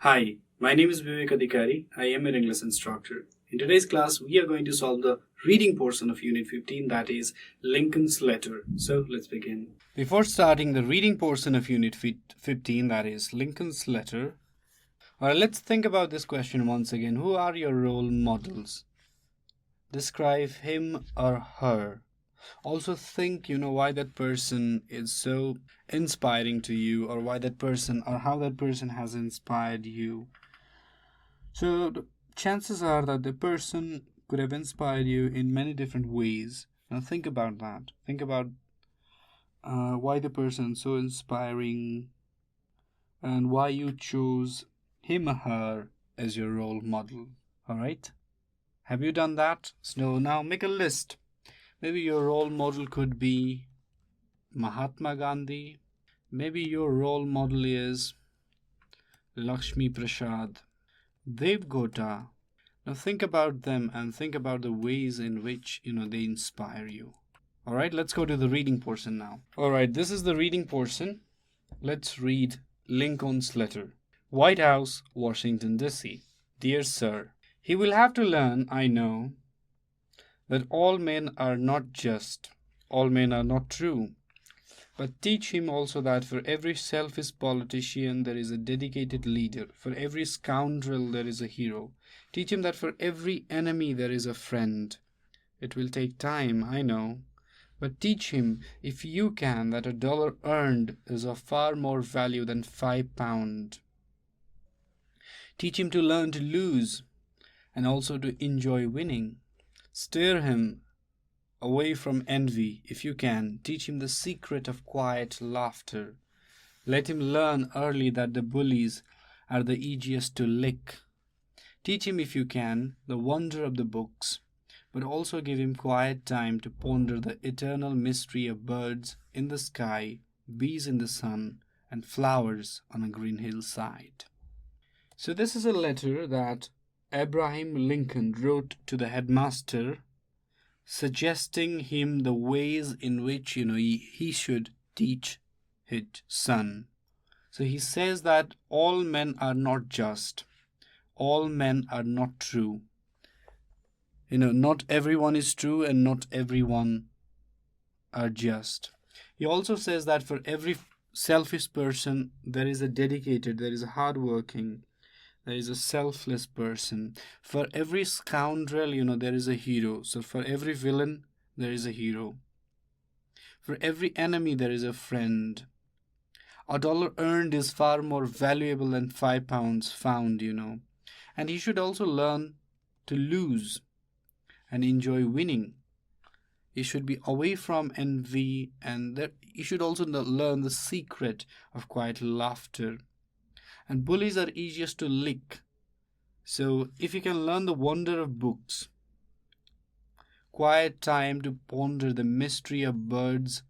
Hi, my name is Bibek Adhikari. I am an English instructor. In today's class, we are going to solve the reading portion of Unit 15, that is Lincoln's Letter. So let's begin. Before starting the reading portion of Unit 15, that is Lincoln's Letter, let's think about this question once again. Who are your role models? Describe him or her. Also think, why that person is so inspiring to you, or why that person or how that person has inspired you. So the chances are that the person could have inspired you in many different ways. Now think about that. Think about why the person is so inspiring and why you chose him or her as your role model. All right? Have you done that? So now make a list. Maybe your role model could be Mahatma Gandhi. Maybe your role model is Lakshmi Prasad, Devgota. Now think about them and think about the ways in which they inspire you. All right, let's go to the reading portion now. All right, this is the reading portion. Let's read Lincoln's letter. White House, Washington, D.C. Dear Sir, he will have to learn, I know, that all men are not just, all men are not true. But teach him also that for every selfish politician there is a dedicated leader, for every scoundrel there is a hero. Teach him that for every enemy there is a friend. It will take time, I know, but teach him, if you can, that $1 earned is of far more value than £5. Teach him to learn to lose and also to enjoy winning. Steer him away from envy, if you can. Teach him the secret of quiet laughter. Let him learn early that the bullies are the easiest to lick. Teach him, if you can, the wonder of the books, but also give him quiet time to ponder the eternal mystery of birds in the sky, bees in the sun, and flowers on a green hillside. So this is a letter that Abraham Lincoln wrote to the headmaster, suggesting him the ways in which he should teach his son. So he says that all men are not just, all men are not true. Not everyone is true and not everyone are just. He also says that for every selfish person there is a dedicated, there is a hardworking, there is a selfless person. For every scoundrel, there is a hero. So for every villain, there is a hero. For every enemy, there is a friend. $1 earned is far more valuable than £5 found, And he should also learn to lose and enjoy winning. He should be away from envy, and he should also learn the secret of quiet laughter. And bullies are easiest to lick. So if you can learn the wonder of books, quiet time to ponder the mystery of birds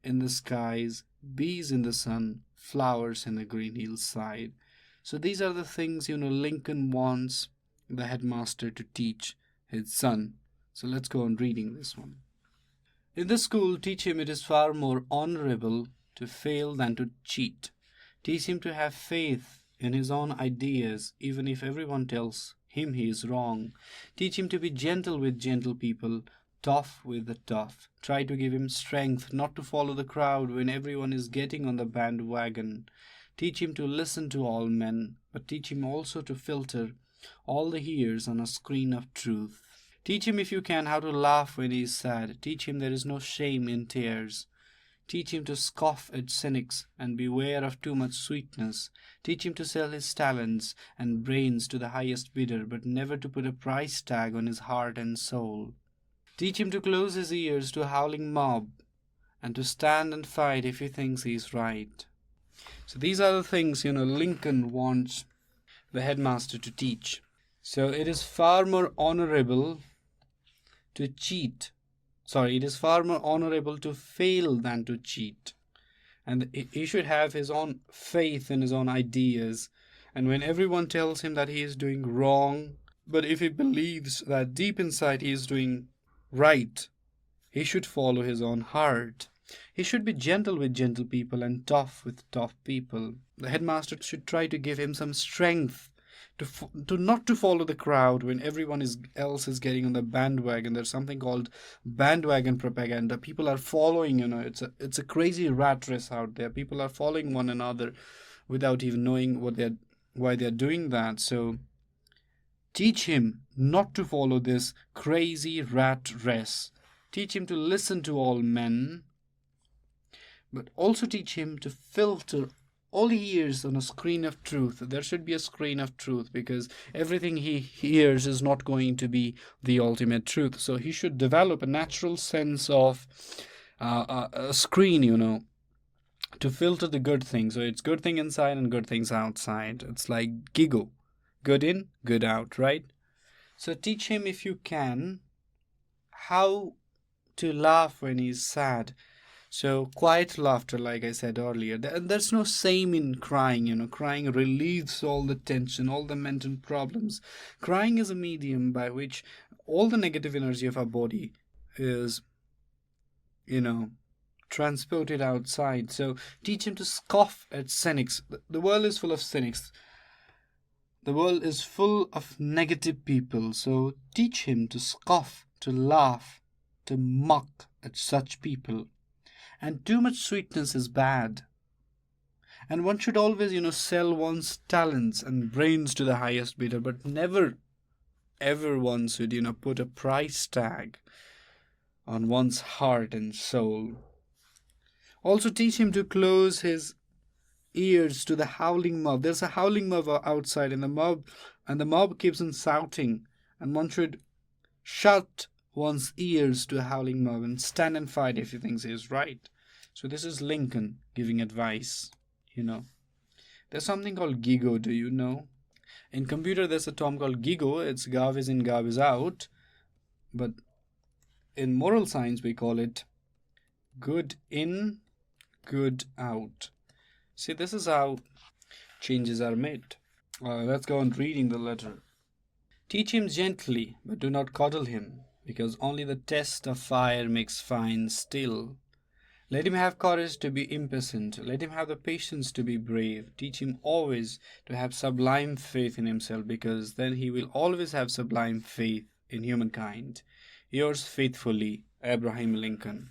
in the skies, bees in the sun, flowers in the green hillside. So these are the things, Lincoln wants the headmaster to teach his son. So let's go on reading this one. In the school, teach him it is far more honorable to fail than to cheat. Teach him to have faith in his own ideas, even if everyone tells him he is wrong. Teach him to be gentle with gentle people, tough with the tough. Try to give him strength not to follow the crowd when everyone is getting on the bandwagon. Teach him to listen to all men, but teach him also to filter all the ears on a screen of truth. Teach him, if you can, how to laugh when he is sad. Teach him there is no shame in tears. Teach him to scoff at cynics and beware of too much sweetness. Teach him to sell his talents and brains to the highest bidder, but never to put a price tag on his heart and soul. Teach him to close his ears to a howling mob and to stand and fight if he thinks he is right. So these are the things, Lincoln wants the headmaster to teach. So it is far more honorable to cheat. It is far more honorable to fail than to cheat. And he should have his own faith in his own ideas. And when everyone tells him that he is doing wrong, but if he believes that deep inside he is doing right, he should follow his own heart. He should be gentle with gentle people and tough with tough people. The headmaster should try to give him some strength to not to follow the crowd when else is getting on the bandwagon. There's something called bandwagon propaganda. People are following, it's a crazy rat race out there. People are following one another without even knowing why they're doing that. So teach him not to follow this crazy rat race. Teach him to listen to all men, but also teach him to filter all he hears on a screen of truth. There should be a screen of truth, because everything he hears is not going to be the ultimate truth. So he should develop a natural sense of a screen, to filter the good things. So it's good thing inside and good things outside. It's like Gigo. Good in, good out, right? So teach him, if you can, how to laugh when he's sad. So quiet laughter, like I said earlier. There's no shame in crying. Crying relieves all the tension, all the mental problems. Crying is a medium by which all the negative energy of our body is, transported outside. So teach him to scoff at cynics. The world is full of cynics. The world is full of negative people. So teach him to scoff, to laugh, to mock at such people. And too much sweetness is bad. And one should always, sell one's talents and brains to the highest bidder, but never, ever one should, put a price tag on one's heart and soul. Also teach him to close his ears to the howling mob. There's a howling mob outside, and the mob keeps on shouting, and one should shut one's ears to a howling mob and stand and fight if he thinks he is right. So this is Lincoln giving advice. There's something called Gigo, do you know? In computer, there's a term called Gigo. It's garbage in, garbage out. But in moral science, we call it good in, good out. See, this is how changes are made. Let's go on reading the letter. Teach him gently, but do not coddle him, because only the test of fire makes fine steel. Let him have courage to be impatient. Let him have the patience to be brave. Teach him always to have sublime faith in himself, because then he will always have sublime faith in humankind. Yours faithfully, Abraham Lincoln.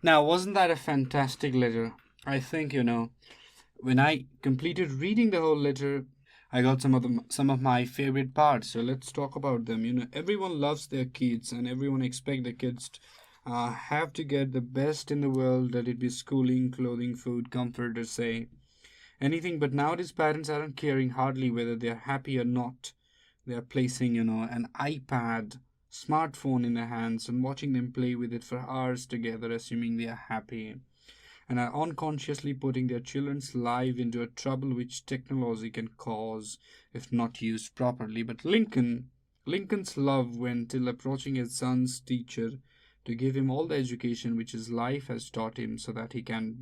Now, wasn't that a fantastic letter? I think, when I completed reading the whole letter, I got some of my favorite parts. So let's talk about them. Everyone loves their kids, and everyone expects the kids have to get the best in the world, let it be schooling, clothing, food, comfort, or say anything. But nowadays parents aren't caring hardly whether they're happy or not. They're placing, an iPad, smartphone in their hands and watching them play with it for hours together, assuming they are happy, and are unconsciously putting their children's life into a trouble which technology can cause if not used properly. But Lincoln's love went till approaching his son's teacher to give him all the education which his life has taught him, so that he can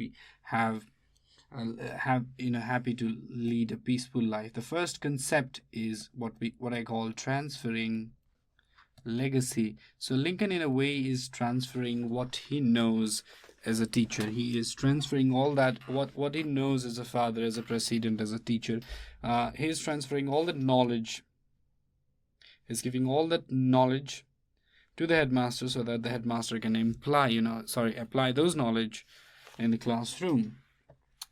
happy to lead a peaceful life. The first concept is what I call transferring legacy. So Lincoln, in a way, is transferring what he knows as a teacher. He is transferring all that what he knows as a father, as a president, as a teacher. He is transferring all that knowledge. He's giving all that knowledge to the headmaster, so that the headmaster can apply those knowledge in the classroom.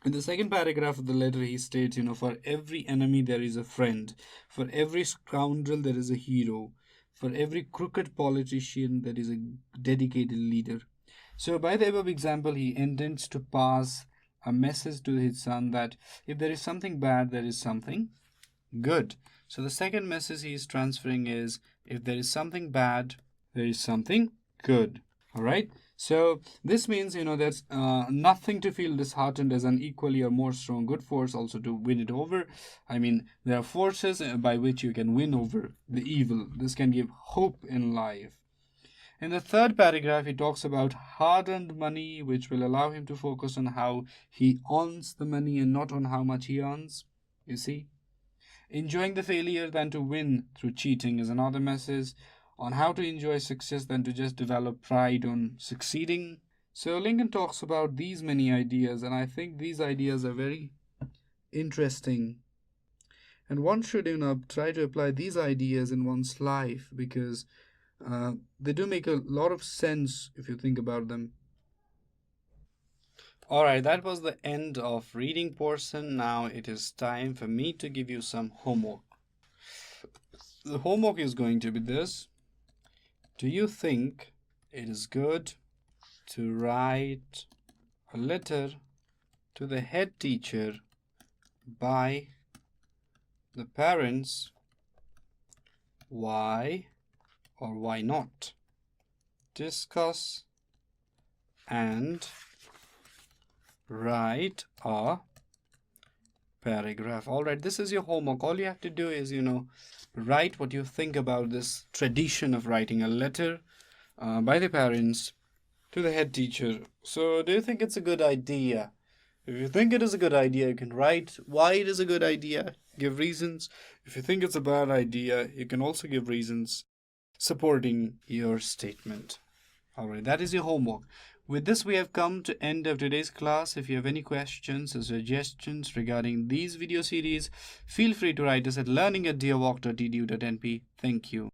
In the second paragraph of the letter, he states, for every enemy there is a friend, for every scoundrel there is a hero, for every crooked politician there is a dedicated leader. So by the above example, he intends to pass a message to his son that if there is something bad, there is something good. So the second message he is transferring is, if there is something bad, there is something good. All right. So this means, there's nothing to feel disheartened as an equally or more strong good force also to win it over. I mean, there are forces by which you can win over the evil. This can give hope in life. In the third paragraph, he talks about hard-earned money, which will allow him to focus on how he earns the money and not on how much he earns. You see? Enjoying the failure than to win through cheating is another message. On how to enjoy success than to just develop pride on succeeding. So Lincoln talks about these many ideas, and I think these ideas are very interesting. And one should, try to apply these ideas in one's life because they do make a lot of sense if you think about them. Alright, that was the end of reading portion. Now it is time for me to give you some homework. The homework is going to be this. Do you think it is good to write a letter to the head teacher by the parents? Why or why not? Discuss and write a paragraph. All right, this is your homework. All you have to do is, write what you think about this tradition of writing a letter by the parents to the head teacher. So, do you think it's a good idea? If you think it is a good idea, you can write why it is a good idea, give reasons. If you think it's a bad idea, you can also give reasons supporting your statement. All right, that is your homework. With this, we have come to end of today's class. If you have any questions or suggestions regarding these video series, feel free to write us at learning@dearwalk.edu.np. Thank you.